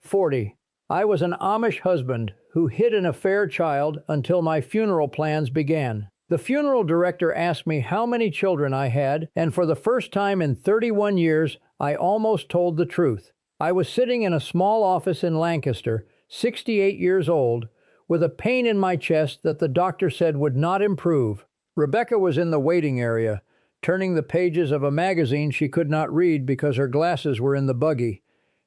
40. I was an Amish husband who hid an affair child until my funeral plans began. The funeral director asked me how many children I had, and for the first time in 31 years, I almost told the truth. I was sitting in a small office in Lancaster, 68 years old, with a pain in my chest that the doctor said would not improve. Rebecca was in the waiting area, turning the pages of a magazine she could not read because her glasses were in the buggy.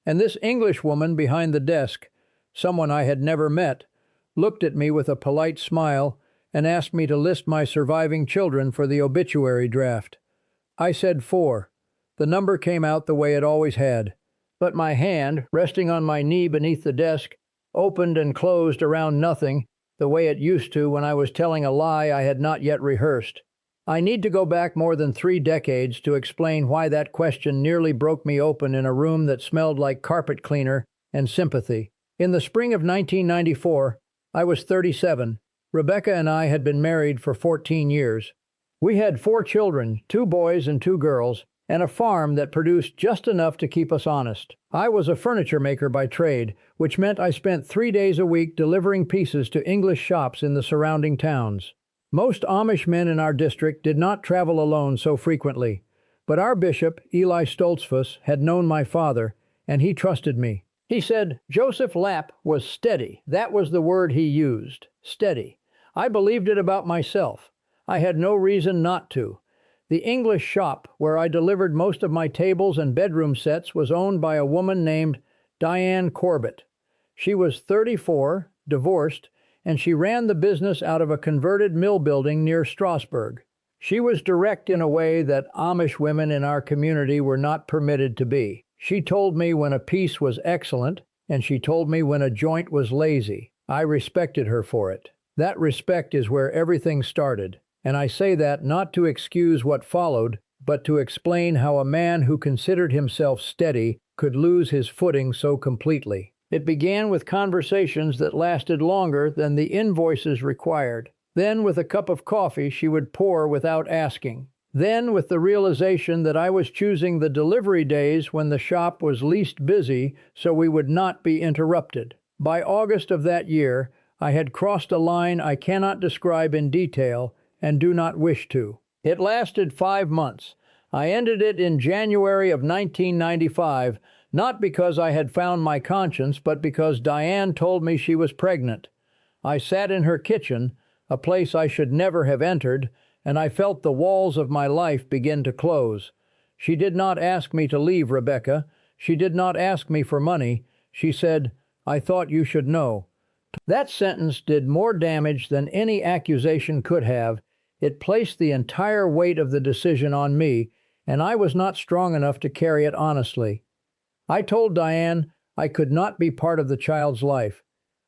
And this English woman behind the desk, someone I had never met, looked at me with a polite smile and asked me to list my surviving children for the obituary draft. I said 4. The number came out the way it always had, but my hand, resting on my knee beneath the desk, opened and closed around nothing, the way it used to when I was telling a lie I had not yet rehearsed. I need to go back more than 3 decades to explain why that question nearly broke me open in a room that smelled like carpet cleaner and sympathy. In the spring of 1994, I was 37. Rebecca and I had been married for 14 years. We had 4 children, 2 boys and 2 girls, and a farm that produced just enough to keep us honest. I was a furniture maker by trade, which meant I spent 3 days a week delivering pieces to English shops in the surrounding towns. Most Amish men in our district did not travel alone so frequently, but our bishop, Eli Stoltzfus, had known my father, and he trusted me. He said Joseph Lapp was steady. That was the word he used, steady. I believed it about myself. I had no reason not to. The English shop where I delivered most of my tables and bedroom sets was owned by a woman named Diane Corbett. She was 34, divorced, and she ran the business out of a converted mill building near Strasbourg. She was direct in a way that Amish women in our community were not permitted to be. She told me when a piece was excellent, and she told me when a joint was lazy. I respected her for it. That respect is where everything started, and I say that not to excuse what followed, but to explain how a man who considered himself steady could lose his footing so completely. It began with conversations that lasted longer than the invoices required. Then with a cup of coffee she would pour without asking. Then with the realization that I was choosing the delivery days when the shop was least busy so we would not be interrupted. By August of that year, I had crossed a line I cannot describe in detail and do not wish to. It lasted 5 months. I ended it in January of 1995, not because I had found my conscience, but because Diane told me she was pregnant. I sat in her kitchen, a place I should never have entered, and I felt the walls of my life begin to close. She did not ask me to leave, Rebecca. She did not ask me for money. She said, "I thought you should know." That sentence did more damage than any accusation could have. It placed the entire weight of the decision on me, and I was not strong enough to carry it honestly. I told Diane I could not be part of the child's life.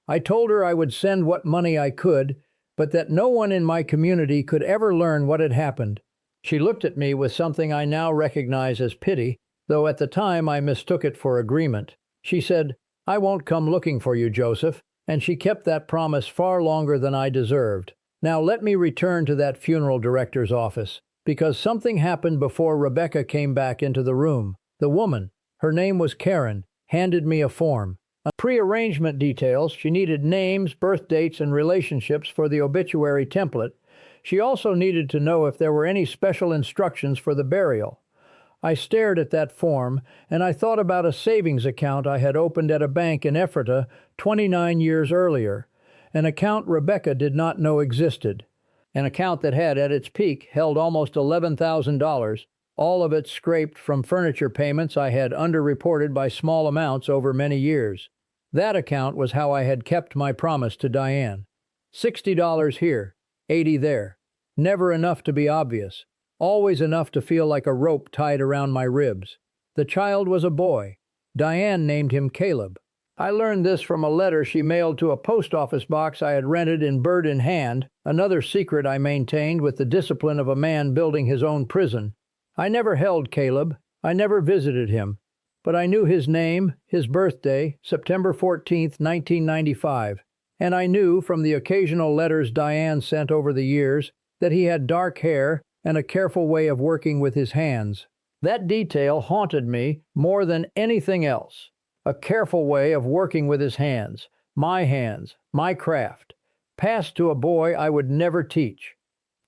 I told her I would send what money I could, but that no one in my community could ever learn what had happened. She looked at me with something I now recognize as pity, though at the time I mistook it for agreement. She said, "I won't come looking for you, Joseph," and she kept that promise far longer than I deserved. Now let me return to that funeral director's office, because something happened before Rebecca came back into the room. The woman, her name was Karen, handed me a form. Pre-arrangement details. She needed names, birth dates, and relationships for the obituary template. She also needed to know if there were any special instructions for the burial. I stared at that form, and I thought about a savings account I had opened at a bank in Ephrata 29 years earlier, an account Rebecca did not know existed, an account that had, at its peak, held almost $11,000, all of it scraped from furniture payments I had underreported by small amounts over many years. That account was how I had kept my promise to Diane. $60 here, $80 there. Never enough to be obvious. Always enough to feel like a rope tied around my ribs. The child was a boy. Diane named him Caleb. I learned this from a letter she mailed to a post office box I had rented in Bird in Hand, another secret I maintained with the discipline of a man building his own prison. I never held Caleb. I never visited him. But I knew his name, his birthday, September 14th, 1995. And I knew from the occasional letters Diane sent over the years that he had dark hair and a careful way of working with his hands. That detail haunted me more than anything else. a careful way of working with his hands, my craft, passed to a boy I would never teach.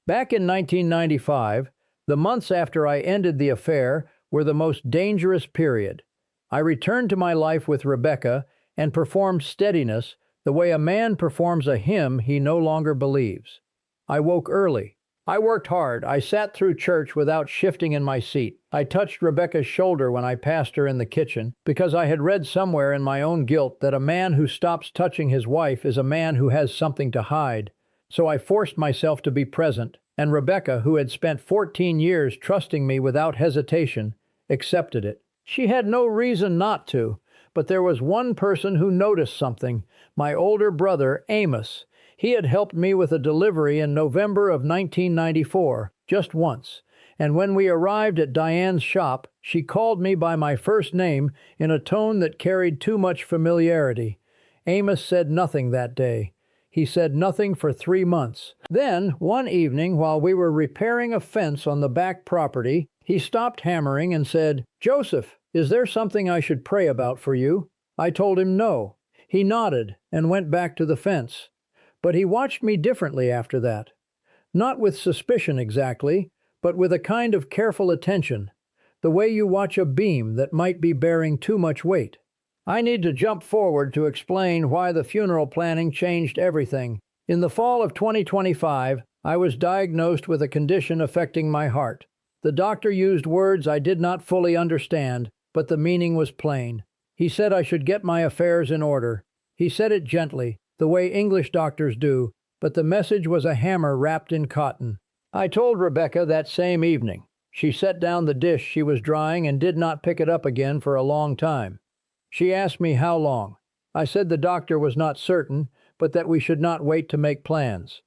Back in 1995, the months after I ended the affair were the most dangerous period. I returned to my life with Rebecca and performed steadiness the way a man performs a hymn he no longer believes. I woke early. I worked hard. I sat through church without shifting in my seat. I touched Rebecca's shoulder when I passed her in the kitchen, because I had read somewhere in my own guilt that a man who stops touching his wife is a man who has something to hide. So I forced myself to be present, and Rebecca, who had spent 14 years trusting me without hesitation, accepted it. She had no reason not to, but there was one person who noticed something: my older brother, Amos. He had helped me with a delivery in November of 1994, just once, and when we arrived at Diane's shop, she called me by my first name in a tone that carried too much familiarity. Amos said nothing that day. He said nothing for 3 months. Then, one evening, while we were repairing a fence on the back property, he stopped hammering and said, "Joseph, is there something I should pray about for you?" I told him no. He nodded and went back to the fence. But he watched me differently after that. Not with suspicion exactly, but with a kind of careful attention, the way you watch a beam that might be bearing too much weight. I need to jump forward to explain why the funeral planning changed everything. In the fall of 2025, I was diagnosed with a condition affecting my heart. The doctor used words I did not fully understand, but the meaning was plain. He said I should get my affairs in order. He said it gently, the way English doctors do, but the message was a hammer wrapped in cotton. I told Rebecca that same evening. She set down the dish she was drying and did not pick it up again for a long time. She asked me how long. I said the doctor was not certain, but that we should not wait to make plans.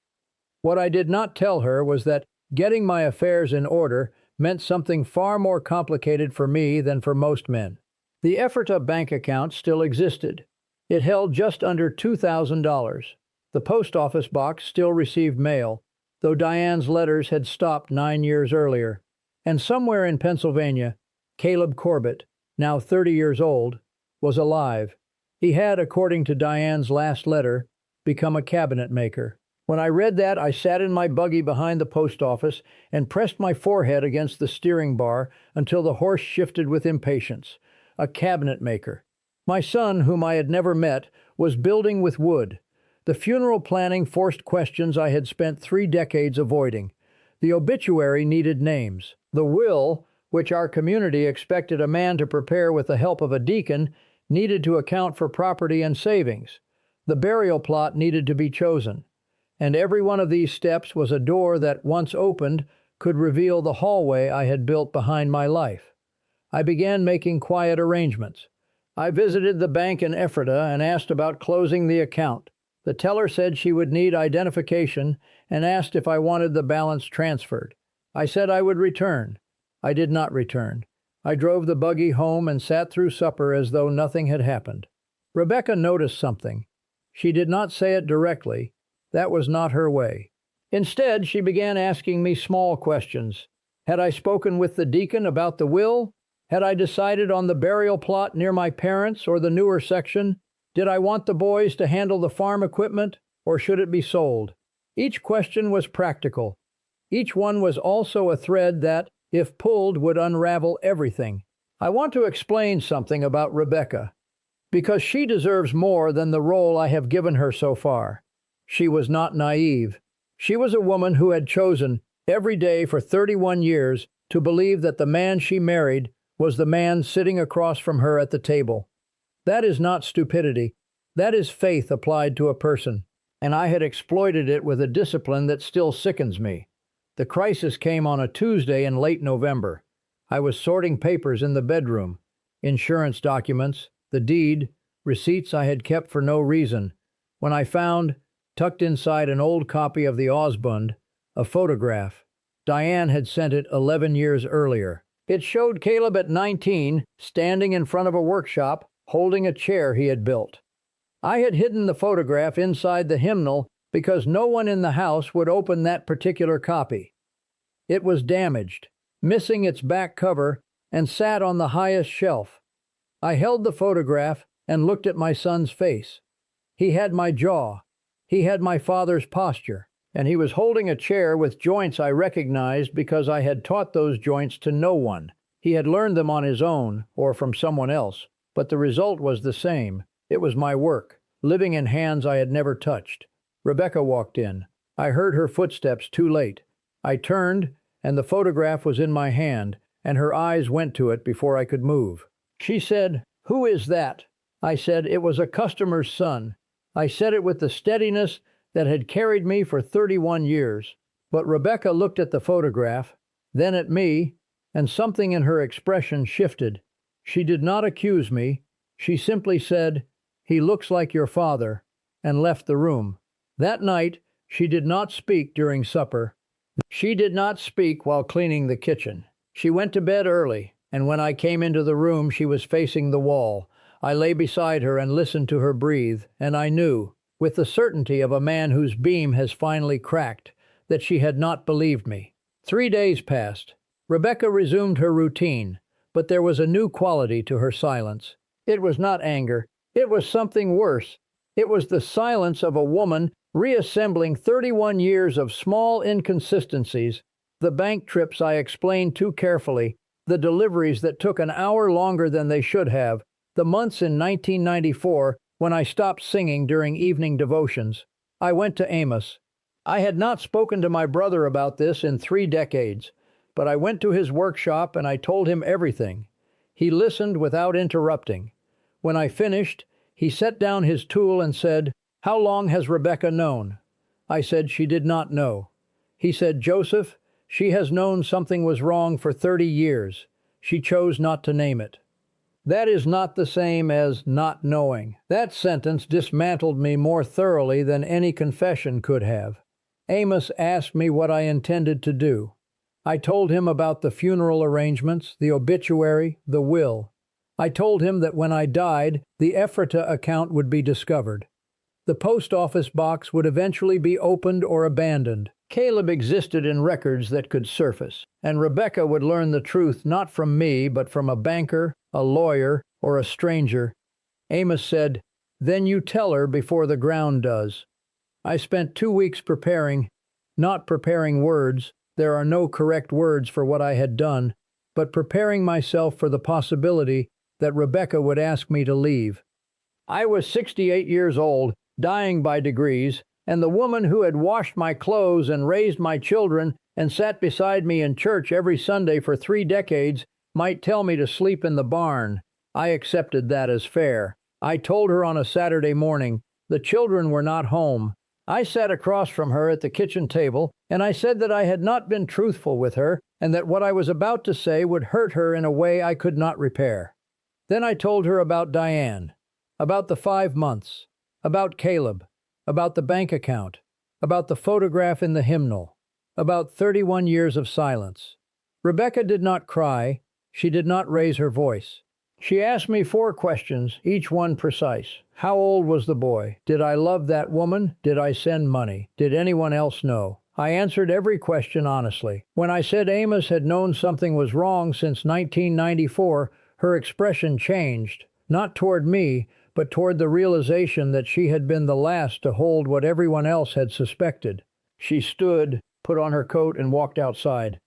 What I did not tell her was that getting my affairs in order meant something far more complicated for me than for most men. The Ephrata bank account still existed. It held just under $2,000. The post office box still received mail, though Diane's letters had stopped 9 years earlier. And somewhere in Pennsylvania, Caleb Corbett, now 30 years old, was alive. He had, according to Diane's last letter, become a cabinet maker. When I read that, I sat in my buggy behind the post office and pressed my forehead against the steering bar until the horse shifted with impatience. A cabinet maker. My son, whom I had never met, was building with wood. The funeral planning forced questions I had spent 3 decades avoiding. The obituary needed names. The will, which our community expected a man to prepare with the help of a deacon, needed to account for property and savings. The burial plot needed to be chosen. And every one of these steps was a door that, once opened, could reveal the hallway I had built behind my life. I began making quiet arrangements. I visited the bank in Ephrata and asked about closing the account. The teller said she would need identification and asked if I wanted the balance transferred. I said I would return. I did not return. I drove the buggy home and sat through supper as though nothing had happened. Rebecca noticed something. She did not say it directly. That was not her way. Instead, she began asking me small questions. Had I spoken with the deacon about the will? Had I decided on the burial plot near my parents or the newer section? Did I want the boys to handle the farm equipment, or should it be sold? Each question was practical. Each one was also a thread that, if pulled, would unravel everything. I want to explain something about Rebecca, because she deserves more than the role I have given her so far. She was not naive. She was a woman who had chosen, every day for 31 years, to believe that the man she married was the man sitting across from her at the table. That is not stupidity. That is faith applied to a person. And I had exploited it with a discipline that still sickens me. The crisis came on a Tuesday in late November. I was sorting papers in the bedroom. Insurance documents, the deed, receipts I had kept for no reason, when I found, tucked inside an old copy of the Osbund, a photograph. Diane had sent it 11 years earlier. It showed Caleb at 19, standing in front of a workshop, holding a chair he had built. I had hidden the photograph inside the hymnal because no one in the house would open that particular copy. It was damaged, missing its back cover, and sat on the highest shelf. I held the photograph, and looked at my son's face. He had my jaw. He had my father's posture. And he was holding a chair with joints I recognized because I had taught those joints to no one. He had learned them on his own, or from someone else, but the result was the same. It was my work, living in hands I had never touched. Rebecca walked in. I heard her footsteps too late. I turned, and the photograph was in my hand, and her eyes went to it before I could move. She said, "Who is that?" I said, "It was a customer's son." I said it with the steadiness that had carried me for 31 years. But Rebecca looked at the photograph, then at me, and something in her expression shifted. She did not accuse me. She simply said, "He looks like your father," and left the room. That night, she did not speak during supper. She did not speak while cleaning the kitchen. She went to bed early, and when I came into the room, she was facing the wall. I lay beside her and listened to her breathe, and I knew, with the certainty of a man whose beam has finally cracked, that she had not believed me. 3 days passed. Rebecca resumed her routine, but there was a new quality to her silence. It was not anger. It was something worse. It was the silence of a woman reassembling 31 years of small inconsistencies, the bank trips I explained too carefully, the deliveries that took an hour longer than they should have, the months in 1994 when I stopped singing during evening devotions. I went to Amos. I had not spoken to my brother about this in 3 decades, but I went to his workshop and I told him everything. He listened without interrupting. When I finished, he set down his tool and said, "How long has Rebecca known?" I said she did not know. He said, "Joseph, she has known something was wrong for 30 years. She chose not to name it." That is not the same as not knowing. That sentence dismantled me more thoroughly than any confession could have. Amos asked me what I intended to do. I told him about the funeral arrangements, the obituary, the will. I told him that when I died, the Ephrata account would be discovered. The post office box would eventually be opened or abandoned. Caleb existed in records that could surface, and Rebecca would learn the truth not from me, but from a banker, a lawyer, or a stranger. Amos said, "Then you tell her before the ground does." I spent 2 weeks preparing, not preparing words, there are no correct words for what I had done, but preparing myself for the possibility that Rebecca would ask me to leave. I was 68 years old, dying by degrees, and the woman who had washed my clothes and raised my children and sat beside me in church every Sunday for 3 decades might tell me to sleep in the barn. I accepted that as fair. I told her on a Saturday morning. The children were not home. I sat across from her at the kitchen table, and I said that I had not been truthful with her, and that what I was about to say would hurt her in a way I could not repair. Then I told her about Diane, about the 5 months, about Caleb, about the bank account, about the photograph in the hymnal, about 31 years of silence. Rebecca did not cry. She did not raise her voice. She asked me 4 questions, each one precise. How old was the boy? Did I love that woman? Did I send money? Did anyone else know? I answered every question honestly. When I said Amos had known something was wrong since 1994, her expression changed, not toward me, but toward the realization that she had been the last to hold what everyone else had suspected. She stood, put on her coat, and walked outside.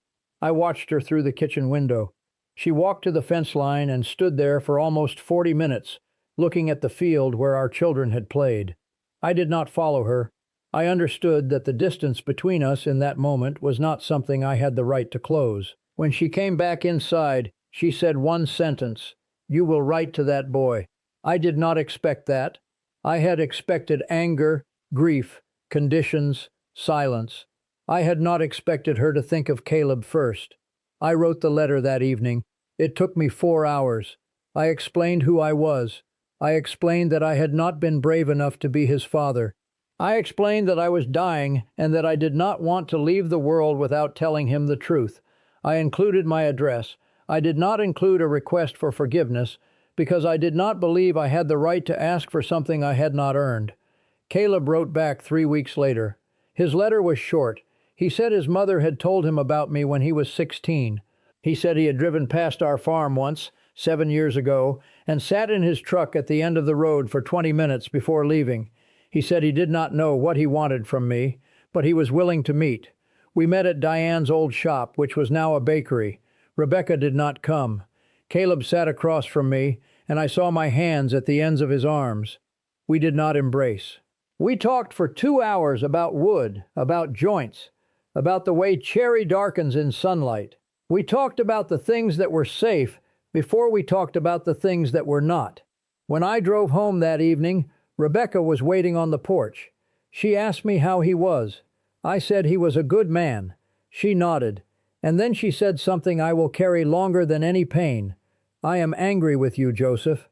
I watched her through the kitchen window. She walked to the fence line and stood there for almost 40 minutes, looking at the field where our children had played. I did not follow her. I understood that the distance between us in that moment was not something I had the right to close. When she came back inside, she said one sentence, "You will write to that boy." I did not expect that. I had expected anger, grief, conditions, silence. I had not expected her to think of Caleb first. I wrote the letter that evening. It took me 4 hours. I explained who I was. I explained that I had not been brave enough to be his father. I explained that I was dying and that I did not want to leave the world without telling him the truth. I included my address. I did not include a request for forgiveness because I did not believe I had the right to ask for something I had not earned. Caleb wrote back 3 weeks later. His letter was short. He said his mother had told him about me when he was 16. He said he had driven past our farm once, 7 years ago, and sat in his truck at the end of the road for 20 minutes before leaving. He said he did not know what he wanted from me, but he was willing to meet. We met at Diane's old shop, which was now a bakery. Rebecca did not come. Caleb sat across from me, and I saw my hands at the ends of his arms. We did not embrace. We talked for 2 hours about wood, about joints, about the way cherry darkens in sunlight. We talked about the things that were safe before we talked about the things that were not. When I drove home that evening, Rebecca was waiting on the porch. She asked me how he was. I said he was a good man. She nodded, and then she said something I will carry longer than any pain. I am angry with you, Joseph.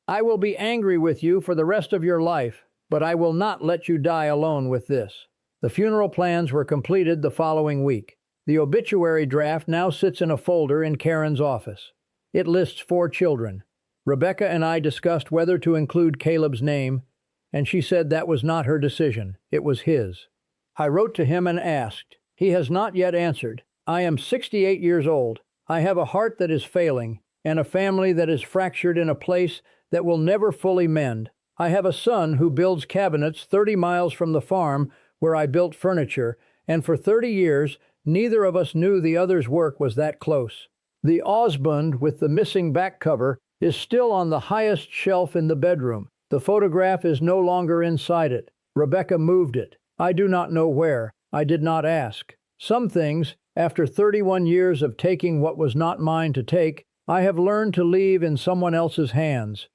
I will be angry with you for the rest of your life, but I will not let you die alone with this. The funeral plans were completed the following week. The obituary draft now sits in a folder in Karen's office. It lists 4 children. Rebecca and I discussed whether to include Caleb's name, and she said that was not her decision. It was his. I wrote to him and asked. He has not yet answered. I am 68 years old. I have a heart that is failing, and a family that is fractured in a place that will never fully mend. I have a son who builds cabinets 30 miles from the farm where I built furniture, and for 30 years, neither of us knew the other's work was that close. The Osbund with the missing back cover is still on the highest shelf in the bedroom. The photograph is no longer inside it. Rebecca moved it. I do not know where. I did not ask. Some things, after 31 years of taking what was not mine to take, I have learned to leave in someone else's hands.